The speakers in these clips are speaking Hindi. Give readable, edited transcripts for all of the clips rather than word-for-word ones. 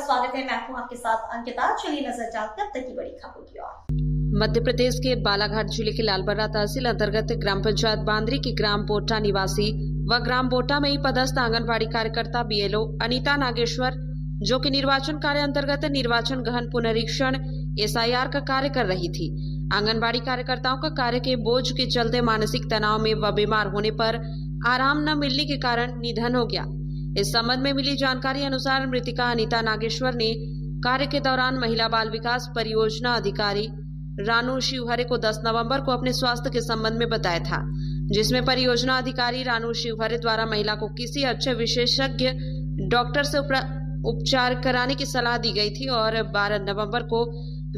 स्वागत है। मैं हूं आपके साथ अंकिता। चलिए नजर डालते हैं अब तक की बड़ी खबरों की ओर। मध्य प्रदेश के बालाघाट जिले के लालबर्रा तहसील अंतर्गत ग्राम पंचायत बांद्री की ग्राम बोटा निवासी व ग्राम बोटा में ही पदस्थ आंगनबाड़ी कार्यकर्ता बीएलओ अनीता नागेश्वर, जो कि निर्वाचन कार्य अंतर्गत निर्वाचन गहन पुनरीक्षण एसआईआर का कार्य कर रही थी। आंगनबाड़ी कार्यकर्ताओं का कार्य के बोझ के चलते मानसिक तनाव में व बीमार होने पर आराम न मिलने के कारण निधन हो गया। इस संबंध में मिली जानकारी अनुसार मृतिका अनीता नागेश्वर ने कार्य के दौरान महिला बाल विकास परियोजना अधिकारी रानू शिवहरे को 10 नवंबर को अपने स्वास्थ्य के संबंध में बताया था, जिसमें परियोजना अधिकारी रानू शिवहरे द्वारा महिला को किसी अच्छे विशेषज्ञ डॉक्टर से उपचार कराने की सलाह दी गई थी। और 12 नवंबर को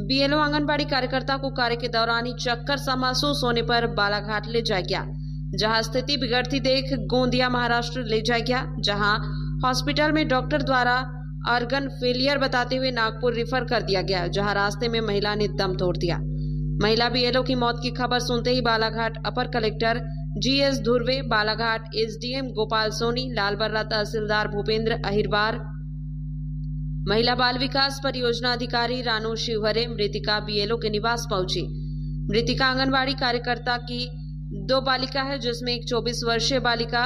बीएलओ आंगनबाड़ी कार्यकर्ता को कार्य के दौरान ही चक्कर सा महसूस होने पर बालाघाट ले जाया गया, जहां स्थिति बिगड़ती देख गोंदिया महाराष्ट्र ले जाया गया, जहां हॉस्पिटल में डॉक्टर द्वारा ऑर्गन फेलियर बताते हुए नागपुर रिफर कर दिया गया, जहां रास्ते में महिला ने दम तोड़ दिया। महिला बीएलओ की मौत की खबर सुनते ही Balaghat upper collector GS Dhurve, Balaghat SDM Gopal Soni, Lalbarra tehsildar Bhupendra Ahirwar, महिला बाल विकास परियोजना अधिकारी रानू शिवहरे मृतिका बीएलओ के निवास पहुंची। मृतिका आंगनबाड़ी कार्यकर्ता की 2 बालिका है, जिसमें एक 24 वर्षीय बालिका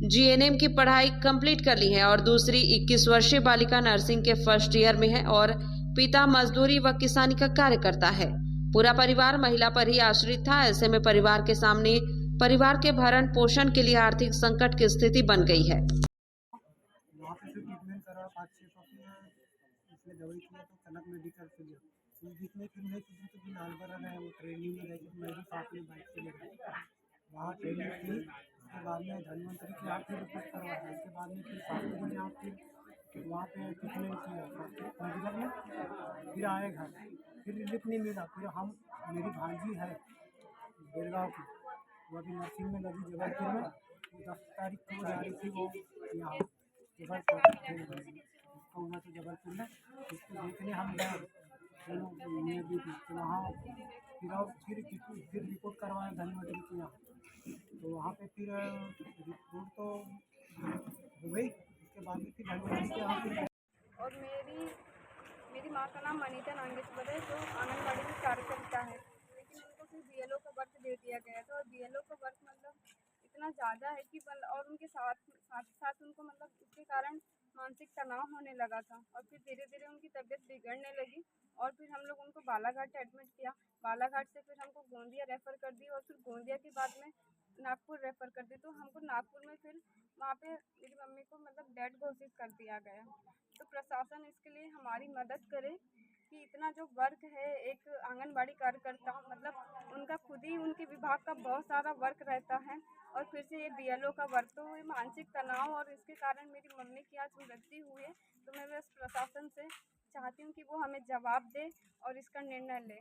जीएनएम की पढ़ाई कंप्लीट कर ली है और दूसरी 21 वर्षीय बालिका नर्सिंग के फर्स्ट ईयर में है और पिता मजदूरी व किसानी का कार्य करता है। पूरा परिवार महिला पर ही आश्रित था। ऐसे में परिवार के सामने परिवार के भरण पोषण के लिए आर्थिक संकट की स्थिति बन गई है। वहाँ ट्रेनिंग की, उसके बाद में धन्वंतरी की यहाँ फिर रिपोर्ट करवाया, उसके बाद में फिर शास्त्री में यहाँ फिर वहाँ पे ट्रीटमेंट किया मेडिकल में, फिर आए घर, फिर रिलीफ नहीं मिला। फिर हम मेरी भांजी है बेलगांव की, वो अभी नर्सिंग में लगी जबलपुर में, 10 तारीख को जा रही थी वो यहाँ जबलपुर उसको हुआ था जबलपुर में, उसको देखने हम गए तो वहाँ फिर रिपोर्ट करवाया धन्वंतरी के यहाँ, तो वहाँ पे फिर रिपोर्ट तो हो गई। उसके बाद में फिर धन्वंतरी के यहाँ फिर और मेरी माँ का नाम अनीता नागेश्वर है, जो आंगनबाड़ी में कार्य करता है, लेकिन उनको फिर बीएलओ का वर्क दे दिया गया था। और बीएलओ का वर्क मतलब इतना ज़्यादा है कि और उनके साथ उनको मतलब उसके कारण मानसिक तनाव होने लगा था। और फिर धीरे धीरे उनकी तबीयत बिगड़ने लगी और फिर हम लोग उनको बालाघाट एडमिट किया। बालाघाट से फिर हमको गोंदिया रेफ़र कर दी और फिर गोंदिया के बाद में नागपुर रेफ़र कर दी। तो हमको नागपुर में फिर वहाँ पे मेरी मम्मी को मतलब डेड घोषित कर दिया गया। तो प्रशासन इसके लिए हमारी मदद करे कि इतना जो वर्क है एक आंगनबाड़ी कार्यकर्ता मतलब उनका खुद ही उनके विभाग का बहुत सारा वर्क रहता है और फिर से ये बीएलओ का वर्क, तो ये मानसिक तनाव और इसके कारण मेरी मम्मी की आज मृत्यु हुई है। तो मैं बस प्रशासन से चाहती हूँ कि वो हमें जवाब दे और इसका निर्णय ले।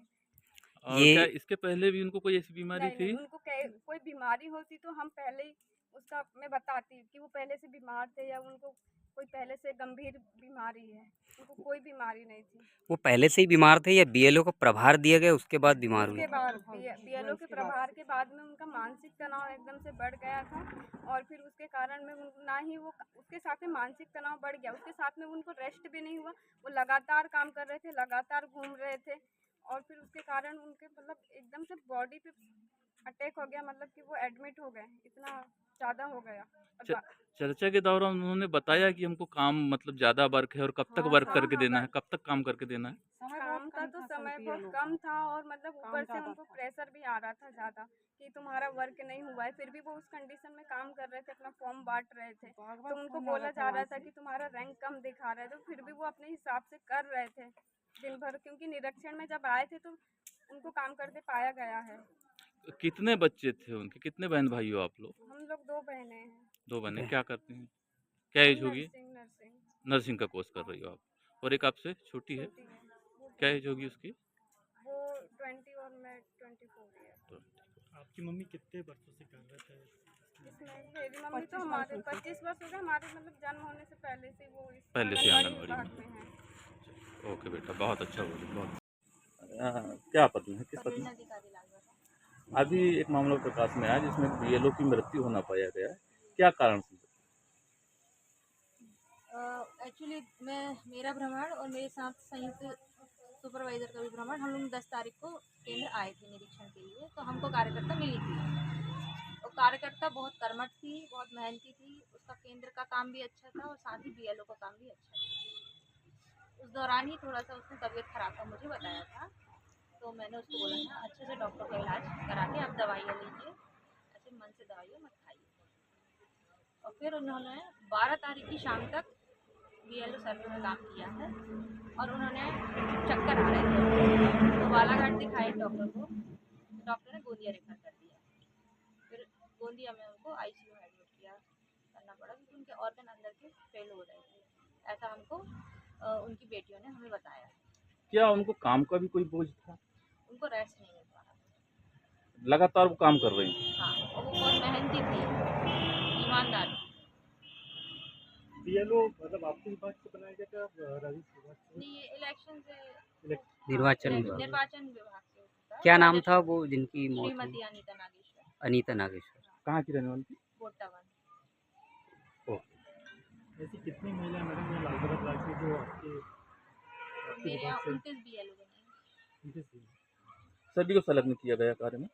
और क्या इसके पहले भी उनको कोई ऐसी बीमारी थी? नहीं, उनको कोई बीमारी होती तो हम पहले ही उसका मैं बताती कि वो पहले से बीमार थे या उनको कोई पहले से गंभीर बीमारी है। उनको कोई बीमारी नहीं थी। वो पहले से ही बीमार थे या बीएलओ को प्रभार दिया गया उसके बाद बीमार हुए? उसके बाद बीएलओ के प्रभार के बाद में उनका मानसिक तनाव एकदम से बढ़ गया था और फिर उसके कारण में ना ही वो उसके साथ में मानसिक तनाव बढ़ गया, उसके साथ में उनको रेस्ट भी नहीं हुआ। वो लगातार काम कर रहे थे, लगातार घूम रहे थे और फिर उसके कारण उनके मतलब एकदम से बॉडी पे अटैक हो गया, मतलब कि वो एडमिट हो गए, इतना ज़्यादा हो गया। चर्चा के दौरान उन्होंने बताया कि हमको काम मतलब ज़्यादा वर्क है और कब तक वर्क करके देना है, कब तक काम करके देना है? काम का तो समय बहुत कम था और मतलब ऊपर से उनको प्रेशर भी आ रहा था ज़्यादा कि तुम्हारा वर्क नहीं हुआ है। फिर भी वो उस कंडीशन में काम कर रहे थे, अपना फॉर्म बांट रहे थे, तो उनको बोला जा रहा था कि तुम्हारा रैंक कम दिखा रहा है, तो फिर भी वो अपने हिसाब से कर रहे थे दिन भर, क्योंकि निरीक्षण में जब आए थे तो उनको काम करते पाया गया है। कितने बच्चे थे उनके, कितने बहन भाई हो आप लोग? हम लोग 2 बहनें हैं। 2 बहनें। क्या करती हैं? क्या एज होगी? नर्सिंग का कोर्स कर रही हो आप और एक आपसे छोटी है, क्या एज होगी उसकी? वो 20 और मैं 24 है। आपकी मम्मी कितने वर्षों से कर रहे थे? मेरी मम्मी तो हमारे 25 वर्ष हो गए, हमारे मतलब जन्म होने से पहले से वो पहले से आंगनबाड़ी में है। ओके बेटा, बहुत अच्छा बोली, बहुत। क्या पत्नी है, किस पत्नी? अभी एक मामला प्रकाश में आया जिसमें बीएलओ की मृत्यु होना पाया गया, क्या कारण से? एक्चुअली मेरा भ्रमण और मेरे साथ संयुक्त सुपरवाइजर का भी भ्रमण, हम लोग 10 तारीख को केंद्र आए थे निरीक्षण के लिए। तो हमको कार्यकर्ता मिली थी और कार्यकर्ता बहुत कर्मठ थी, बहुत मेहनती थी। उसका केंद्र का काम भी अच्छा था और साथ ही बीएलओ का काम भी अच्छा था। उस दौरान ही थोड़ा सा उसने तबीयत खराब का मुझे बताया था, तो मैंने उसको बोला था अच्छे से डॉक्टर का इलाज करा के आप दवाइयाँ लीजिए, ऐसे मन से दवाइयाँ मत खाइए। और फिर उन्होंने 12 तारीख की शाम तक बीएलओ सर्वे में काम किया है और उन्होंने चक्कर आ रहे थे तो बालाघाट दिखाए डॉक्टर को, डॉक्टर ने गोंदिया रेफर कर दिया। फिर गोंदिया में उनको आईसीयू में एडमिट किया करना पड़ा क्योंकि उनके ऑर्गन अंदर के फेल हो रहे थे, ऐसा हमको उनकी बेटियों ने हमें बताया। क्या उनको काम का भी कोई बोझ था? उनको रेस्ट नहीं मिल पा रहा। लगातार वो काम कर रही हैं। हाँ, और वो बहुत मेहनती थी, ईमानदार थी। बीएलओ मतलब आपके विभाग से बनाया गया था राजस्व विभाग से? नहीं, ये इलेक्शन से निर्वाचन हाँ, विभाग। निर्वाचन विभाग से होता है। क्या नाम था वो जिनकी मौत हुई? श्रीमती अनीता नागेश्वर, अनीता नागेश्वर। कहाँ की रहने वाली थी? बोटावन। ओके। ऐसी कितनी महिला मैडम ये लालबगढ़ ब्लॉक की जो आपके मेरे यहाँ विभाग से 29 बीएलओ बने हैं। 29 हुई? सभी को संलग्न किया गया कार्य में?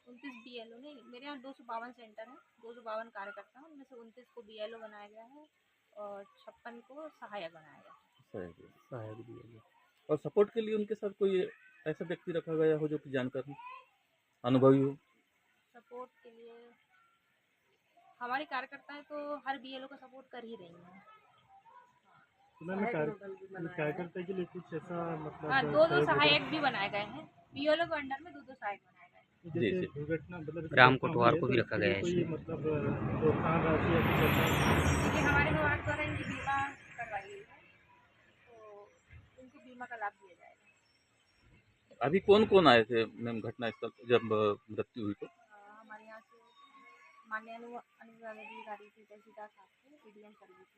29 बीएलओ नहीं, मेरे यहाँ 252 सेंटर हैं, 252 कार्यकर्ता हैं, उनमें से 29 को बीएलओ बनाया गया है और 56 को सहायक बनाया गया है। सहायक BLO। और सपोर्ट के लिए उनके साथ कोई ऐसा व्यक्ति रखा गया हो जो कि जानकार हो, अनुभवी हो? सपोर्ट के लिए हमारे कार्यकर्ताएं तो हर बीएलओ का सपोर्ट कर ही रही हैं। तो मैम कार्यकर्ता के लिए कुछ ऐसा मतलब हाँ, 2 सहायक भी बनाए गए हैं, बीएलओ के अंडर में 2 सहायक बनाए गए हैं। जैसे जी। दुर्घटना मतलब ग्राम घटना कोटवार हुई है, को भी तो रखा इसके गया है लिए कोई इसमें। मतलब प्रोत्साहन राशि या कुछ ऐसा? क्योंकि हमारे विभाग द्वारा इनकी बीमा करवाई गई है, तो इनको बीमा का लाभ दिया जाएगा। अभी कौन कौन आए थे मैम घटनास्थल जब मृत्यु हुई तो? हमारे यहाँ से माननीय अनुविभाग अधिकारी थी तहसीलदार साहब थे, एडीएम सर्विस